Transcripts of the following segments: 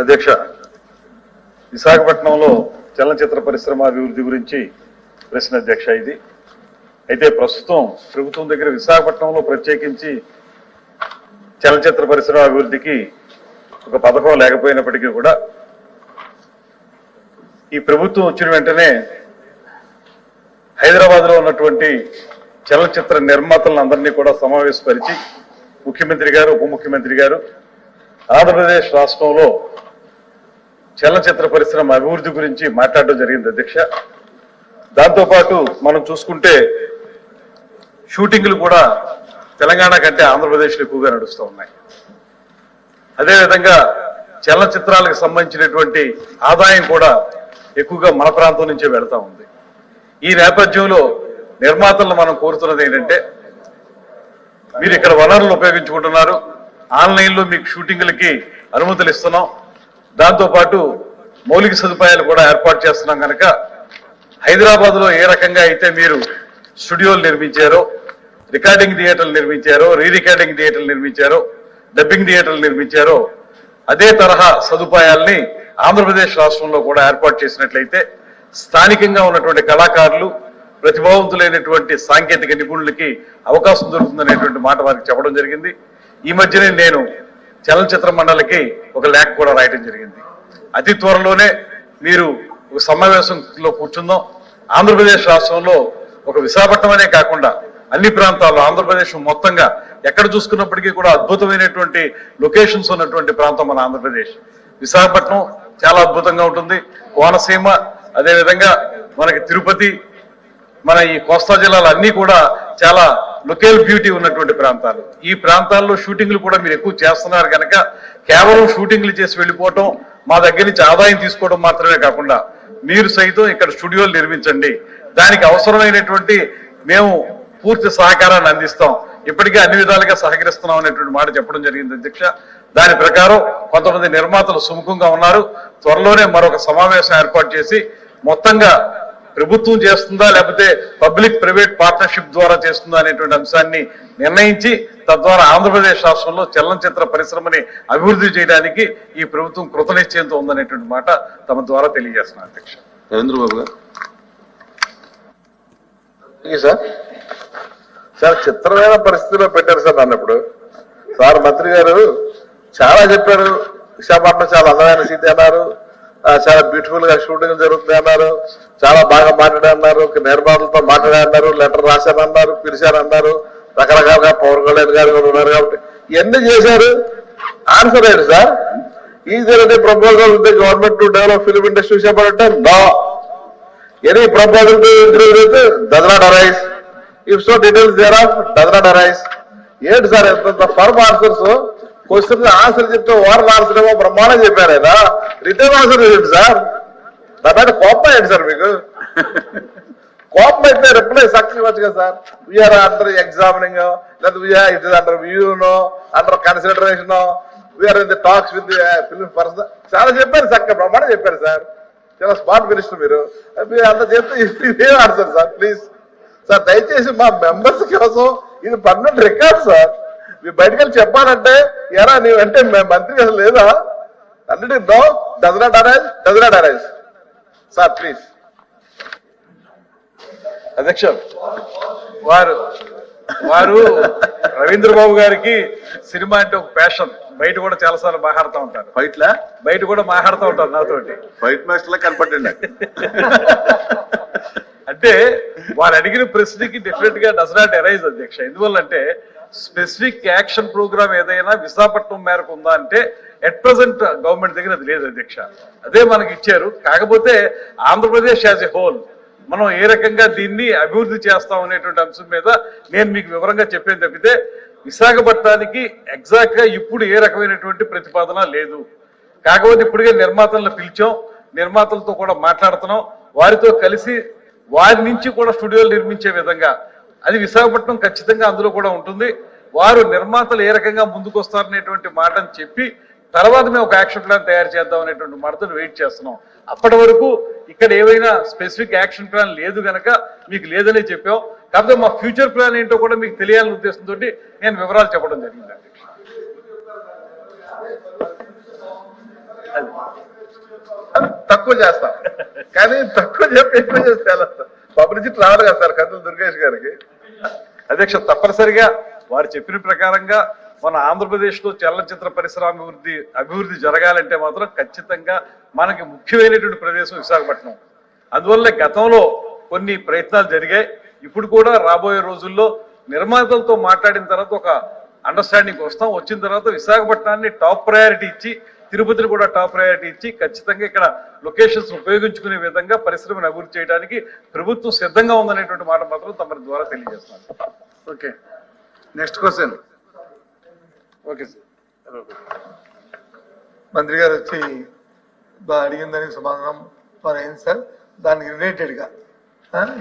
అధ్యక్ష, విశాఖపట్నంలో చలనచిత్ర పరిశ్రమ అభివృద్ధి గురించి ప్రశ్న అధ్యక్ష. ఇది అయితే ప్రస్తుతం ప్రభుత్వం దగ్గర విశాఖపట్నంలో ప్రత్యేకించి చలనచిత్ర పరిశ్రమ అభివృద్ధికి ఒక పథకం లేకపోయినప్పటికీ కూడా ఈ ప్రభుత్వం వచ్చిన వెంటనే హైదరాబాద్ లో ఉన్నటువంటి చలనచిత్ర నిర్మాతలను అందరినీ కూడా సమావేశపరిచి ముఖ్యమంత్రి గారు, ఉప ముఖ్యమంత్రి గారు ఆంధ్రప్రదేశ్ రాష్ట్రంలో చలనచిత్ర పరిశ్రమ అభివృద్ధి గురించి మాట్లాడడం జరిగింది అధ్యక్ష. దాంతోపాటు మనం చూసుకుంటే షూటింగ్లు కూడా తెలంగాణ కంటే ఆంధ్రప్రదేశ్లో ఎక్కువగా నడుస్తూ ఉన్నాయి. అదేవిధంగా చలనచిత్రాలకు సంబంధించినటువంటి ఆదాయం కూడా ఎక్కువగా మన ప్రాంతం నుంచే వెళ్తా ఉంది. ఈ నేపథ్యంలో నిర్మాతలను మనం కోరుతున్నది ఏంటంటే, మీరు ఇక్కడ వనరులు ఉపయోగించుకుంటున్నారు, ఆన్లైన్లో మీకు షూటింగ్లకి అనుమతులు ఇస్తున్నాం, దాంతోపాటు మౌలిక సదుపాయాలు కూడా ఏర్పాటు చేస్తున్నాం కనుక హైదరాబాద్ లో ఏ రకంగా అయితే మీరు స్టూడియోలు నిర్మించారో, రికార్డింగ్ థియేటర్లు నిర్మించారో, రీ రికార్డింగ్ థియేటర్లు నిర్మించారో, డబ్బింగ్ థియేటర్లు నిర్మించారో అదే తరహా సదుపాయాల్ని ఆంధ్రప్రదేశ్ రాష్ట్రంలో కూడా ఏర్పాటు చేసినట్లయితే స్థానికంగా ఉన్నటువంటి కళాకారులు, ప్రతిభావంతులైనటువంటి సాంకేతిక నిపుణులకి అవకాశం దొరుకుతుందనేటువంటి మాట వారికి చెప్పడం జరిగింది. ఈ మధ్యనే నేను చలనచిత్ర మండలికి ఒక లేఖ కూడా రాయడం జరిగింది. అతి త్వరలోనే మీరు ఒక సమావేశంలో కూర్చుందాం. ఆంధ్రప్రదేశ్ రాష్ట్రంలో ఒక విశాఖపట్నం అనే కాకుండా అన్ని ప్రాంతాల్లో ఆంధ్రప్రదేశ్ మొత్తంగా ఎక్కడ చూసుకున్నప్పటికీ కూడా అద్భుతమైనటువంటి లొకేషన్స్ ఉన్నటువంటి ప్రాంతం మన ఆంధ్రప్రదేశ్. విశాఖపట్నం చాలా అద్భుతంగా ఉంటుంది, కోనసీమ, అదేవిధంగా మనకి తిరుపతి, మన ఈ కోస్తా జిల్లాలు అన్ని కూడా చాలా లొకేల్ బ్యూటీ ఉన్నటువంటి ప్రాంతాలు. ఈ ప్రాంతాల్లో షూటింగ్లు కూడా మీరు ఎక్కువ చేస్తున్నారు కనుక కేవలం షూటింగ్లు చేసి వెళ్ళిపోవటం, మా దగ్గర నుంచి ఆదాయం తీసుకోవడం మాత్రమే కాకుండా మీరు సైతం ఇక్కడ స్టూడియోలు నిర్మించండి, దానికి అవసరమైనటువంటి మేము పూర్తి సహకారాన్ని అందిస్తాం, ఇప్పటికే అన్ని విధాలుగా సహకరిస్తున్నాం అనేటువంటి మాట చెప్పడం జరిగింది అధ్యక్ష. దాని ప్రకారం కొంతమంది నిర్మాతలు సుముఖంగా ఉన్నారు. త్వరలోనే మరొక సమావేశం ఏర్పాటు చేసి మొత్తంగా ప్రభుత్వం చేస్తుందా లేకపోతే పబ్లిక్ ప్రైవేట్ పార్ట్నర్షిప్ ద్వారా చేస్తుందా అనేటువంటి అంశాన్ని నిర్ణయించి తద్వారా ఆంధ్రప్రదేశ్ రాష్ట్రంలో చలనచిత్ర పరిశ్రమని అభివృద్ధి చేయడానికి ఈ ప్రభుత్వం కృతనిశ్చయంతో ఉందనేటువంటి మాట తమ ద్వారా తెలియజేస్తున్నారు అధ్యక్ష. రవీంద్రబాబు గారు. సార్ చిత్రమైన పరిస్థితిలో పెట్టారు సార్ నన్ను. ఇప్పుడు సార్ మంత్రి గారు చాలా చెప్పారు, విశాఖపట్నం చాలా అందమైన సిటీ అన్నారు, చాలా బ్యూటిఫుల్ గా షూటింగ్ జరుగుతుంది అన్నారు, చాలా బాగా మాట్లాడారు, నిర్మాతలతో మాట్లాడారు, లెటర్ రాశారన్నారు, పిలిచారన్నారు, రకరకాలుగా పవన్ కళ్యాణ్ గారు ఉన్నారు కాబట్టి ఇవన్నీ చేశారు. ఆన్సర్ ఏంటి sir? Is there any proposal with the government to develop film industry Visakhapatnam? No. Any proposal to increase with does not arise. If so details thereof does not arise. ఏంటి sir ఎంత firm answers? Question answer చెప్తే over answer ఏమో బ్రహ్మాండం చెప్పారు కదా, return answer ఏంటి sir? దాంట్లో కోపం ఏంటి సార్ మీకు? కోపం అయితే రిప్లై సక్సెస్ ఇవ్వచ్చు కదా సార్. వీఆర్ అండర్ ఎగ్జామినింగ్, లేదా ఇట్ ఇస్ అండర్ వ్యూనో, under consideration, we are in the talks with film person. చాలా చెప్పారు చక్కగా, బ్రహ్మాండం చెప్పారు సార్. చాలా స్మార్ట్ మినిస్టర్ మీరు. అంత చెప్తే ఇదే ఆన్సర్ సార్. ప్లీజ్ సార్ దయచేసి మా మెంబర్స్ కోసం ఇది పర్మనెంట్ రికార్డ్ సార్. మీరు బయటకు వెళ్ళి చెప్పాలంటే ఎరా నీవంటే మంత్రి అసలు లేదా అన్నిటి no, does not arise, does not arise sir please. అధ్యక్ష, వారు రవీంద్రబాబు గారికి సినిమా అంటే ఒక ప్యాషన్. బయట కూడా చాలా సార్లు మాట్లాడుతూ ఉంటారు, బయట కూడా మాట్లాడుతూ ఉంటారు నాతోటి. ఫైట్ మాస్టర్ లా కనపడండి. అంటే వారు అడిగిన ప్రశ్నకి డెఫినెట్ గా డస్ నాట్ అరైజ్ అధ్యక్ష. ఎందువల్లంటే స్పెసిఫిక్ యాక్షన్ ప్రోగ్రామ్ ఏదైనా విశాఖపట్నం మేరకు ఉందా అంటే ఎట్ ప్రెసెంట్ గవర్నమెంట్ దగ్గర అది లేదు అధ్యక్ష. అదే మనకి ఇచ్చారు. కాకపోతే ఆంధ్రప్రదేశ్ యాజ్ ఎ హోల్ మనం ఏ రకంగా దీన్ని అభివృద్ధి చేస్తాం అనేటువంటి అంశం మీద నేను మీకు వివరంగా చెప్పేది తప్పితే విశాఖపట్నానికి ఎగ్జాక్ట్ గా ఇప్పుడు ఏ రకమైనటువంటి ప్రతిపాదన లేదు. కాకపోతే ఇప్పుడుగా నిర్మాతలను పిలిచాం, నిర్మాతలతో కూడా మాట్లాడుతున్నాం, వారితో కలిసి వారి నుంచి కూడా స్టూడియోలు నిర్మించే విధంగా అది విశాఖపట్నం ఖచ్చితంగా అందులో కూడా ఉంటుంది. వారు నిర్మాతలు ఏ రకంగా ముందుకు వస్తారనేటువంటి మాటను చెప్పి తర్వాత మేము ఒక యాక్షన్ ప్లాన్ తయారు చేద్దాం అనేటువంటి మాటతో వెయిట్ చేస్తున్నాం. అప్పటి వరకు ఇక్కడ ఏవైనా స్పెసిఫిక్ యాక్షన్ ప్లాన్ లేదు కనుక మీకు లేదనే చెప్పాం. కాకపోతే మా ఫ్యూచర్ ప్లాన్ ఏంటో కూడా మీకు తెలియాలనే ఉద్దేశంతో నేను వివరాలు చెప్పడం జరిగిందండి. తక్కువ చేస్తాం, కానీ తక్కువ చెప్పి ఎక్కువ చేస్తే పబ్లిసిటీ రాదు కదా సార్ కందులు దుర్గేష్ గారికి. అధ్యక్ష, తప్పనిసరిగా వారు చెప్పిన ప్రకారంగా మన ఆంధ్రప్రదేశ్ లో చలనచిత్ర పరిశ్రమ అభివృద్ధి జరగాలంటే మాత్రం ఖచ్చితంగా మనకి ముఖ్యమైనటువంటి ప్రదేశం విశాఖపట్నం. అందువల్ల గతంలో కొన్ని ప్రయత్నాలు జరిగాయి. ఇప్పుడు కూడా రాబోయే రోజుల్లో నిర్మాతలతో మాట్లాడిన తర్వాత ఒక అండర్స్టాండింగ్ వస్తాం. వచ్చిన తర్వాత విశాఖపట్నాన్ని టాప్ ప్రయారిటీ ఇచ్చి, తిరుపతిని కూడా టాప్ ప్రయారిటీ ఇచ్చి ఖచ్చితంగా ఇక్కడ లొకేషన్స్ ఉపయోగించుకునే విధంగా పరిశ్రమను అభివృద్ధి చేయడానికి ప్రభుత్వం సిద్ధంగా ఉందనేటువంటి మాట మాత్రం తమ ద్వారా తెలియజేస్తున్నాను. Okay, next question. Okay sir. మంత్రి గారు వచ్చి అడిగిన దానికి సమాధానం అయింది సార్. దానికి రిలేటెడ్ గా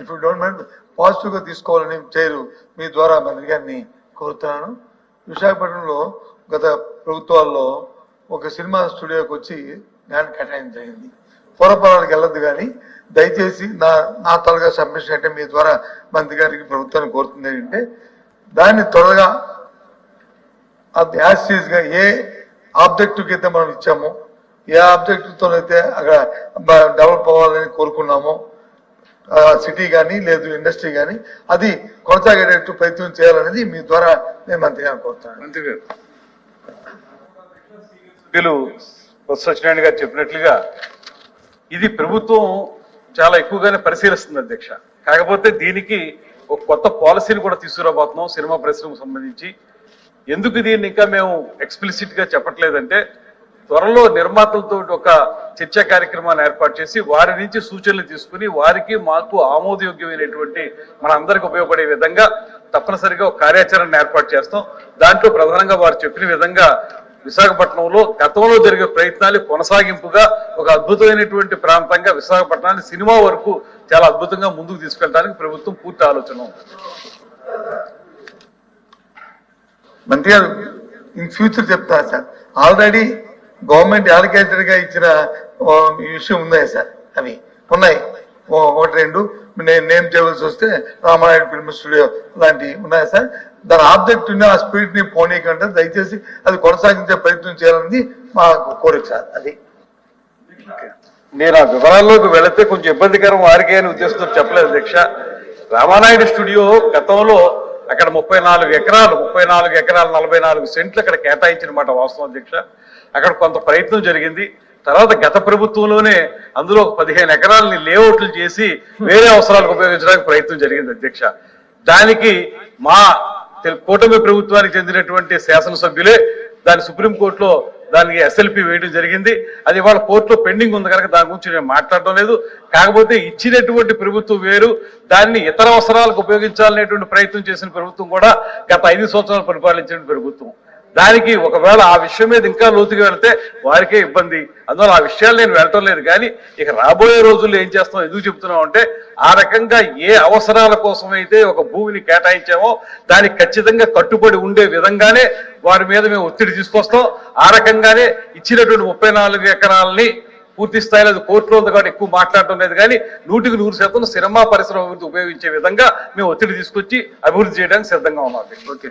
ఇప్పుడు డోంట్ మైండ్ పాజిటివ్ గా తీసుకోవాలని చేయరు మీ ద్వారా మంత్రి గారిని కోరుతున్నాను. విశాఖపట్నంలో గత ప్రభుత్వాల్లో ఒక సినిమా స్టూడియోకి వచ్చి ల్యాండ్ కేటాయించడం జరిగింది. పూర్వపరాలకు వెళ్ళొద్దు, కానీ దయచేసి నా తాలూకా సబ్మిషన్ అంటే మీ ద్వారా మంత్రి గారికి ప్రభుత్వాన్ని కోరుతుంది ఏంటంటే, దాన్ని త్వరగా యాజ్ గా ఏ ఆబ్జెక్టివ్ అయితే మనం ఇచ్చామో, ఏ ఆబ్జెక్టివ్ తో అయితే అక్కడ డెవలప్ అవ్వాలని కోరుకున్నామో, సిటీ కానీ లేదు ఇండస్ట్రీ కానీ, అది కొనసాగేటట్టు ప్రయత్నం చేయాలనేది మీ ద్వారా నేను మంత్రి గారిని కోరుతాను. మంత్రి గారు, సత్యనారాయణ గారు చెప్పినట్లుగా ఇది ప్రభుత్వం చాలా ఎక్కువగానే పరిశీలిస్తుంది అధ్యక్ష. కాకపోతే దీనికి ఒక కొత్త పాలసీని కూడా తీసుకురాబోతున్నాం సినిమా పరిశ్రమకు సంబంధించి. ఎందుకు దీన్ని ఇంకా మేము ఎక్స్ప్లిసిట్ గా చెప్పట్లేదంటే, త్వరలో నిర్మాతలతో ఒక చర్చా కార్యక్రమాన్ని ఏర్పాటు చేసి వారి నుంచి సూచనలు తీసుకుని వారికి మాకు ఆమోదయోగ్యమైనటువంటి మన అందరికి ఉపయోగపడే విధంగా తప్పనిసరిగా ఒక కార్యాచరణ ఏర్పాటు చేస్తాం. దాంట్లో ప్రధానంగా వారు చెప్పిన విధంగా విశాఖపట్నంలో గతంలో జరిగే ప్రయత్నాలు కొనసాగింపుగా ఒక అద్భుతమైనటువంటి ప్రాంతంగా విశాఖపట్నాన్ని సినిమా వరకు చాలా అద్భుతంగా ముందుకు తీసుకెళ్ళడానికి ప్రభుత్వం పూర్తి ఆలోచన ఉంది. మంత్రి గారు ఇన్ ఫ్యూచర్ చెప్తారు సార్, ఆల్రెడీ గవర్నమెంట్ అలొకేటెడ్ గా ఇచ్చిన ఈ విషయం ఉన్నాయి సార్, అవి ఉన్నాయి ఒకటి రెండు నేమ్ చేయవలసి వస్తే రామానాయుడు ఫిల్మ్ స్టూడియో లాంటివి ఉన్నాయి సార్. దాని ఆబ్జెక్ట్ ఆ స్పిరిట్ ని పోనీకంటే దయచేసి అది కొనసాగించే ప్రయత్నం చేయాలన్నది మా కోరిక సార్. అది నేను ఆ వివరాల్లోకి వెళితే కొంచెం ఇబ్బందికరం వారికి అని ఉద్దేశంతో చెప్పలేదు అధ్యక్ష. రామానాయుడు స్టూడియో గతంలో అక్కడ 34 ఎకరాలు 44 సెంట్లు అక్కడ కేటాయించిన మాట వాస్తవం అధ్యక్ష. అక్కడ కొంత ప్రయత్నం జరిగింది. తర్వాత గత ప్రభుత్వంలోనే అందులో 15 ఎకరాలని లేఅవుట్లు చేసి వేరే అవసరాలకు ఉపయోగించడానికి ప్రయత్నం జరిగింది అధ్యక్ష. దానికి మా కూటమి ప్రభుత్వానికి చెందినటువంటి శాసనసభ్యులే దాని సుప్రీంకోర్టులో దానికి ఎస్ఎల్పి వేయడం జరిగింది. అది ఇవాళ కోర్టులో పెండింగ్ ఉంది కనుక దాని గురించి నేను మాట్లాడటం లేదు. కాకపోతే ఇచ్చినటువంటి ప్రభుత్వం వేరు, దాన్ని ఇతర అవసరాలకు ఉపయోగించాలనేటువంటి ప్రయత్నం చేసిన ప్రభుత్వం కూడా గత 5 సంవత్సరాలు పరిపాలించిన ప్రభుత్వం. దానికి ఒకవేళ ఆ విషయం మీద ఇంకా లోతుగా వెళ్తే వారికే ఇబ్బంది. అందువల్ల ఆ విషయాలు నేను వెళ్ళటం లేదు. కానీ ఇక రాబోయే రోజుల్లో ఏం చేస్తాం, ఎందుకు చెప్తున్నాం అంటే, ఆ రకంగా ఏ అవసరాల కోసం అయితే ఒక భూమిని కేటాయించామో దానికి ఖచ్చితంగా కట్టుబడి ఉండే విధంగానే వారి మీద మేము ఒత్తిడి తీసుకొస్తాం. ఆ రకంగానే ఇచ్చినటువంటి 34 ఎకరాలని పూర్తి స్థాయిలో కోర్టులో ఉంది కాబట్టి ఎక్కువ మాట్లాడటం లేదు. కానీ 100% సినిమా పరిశ్రమ అభివృద్ధి ఉపయోగించే విధంగా మేము ఒత్తిడి తీసుకొచ్చి అభివృద్ధి చేయడానికి సిద్ధంగా ఉన్నాం. ఓకే.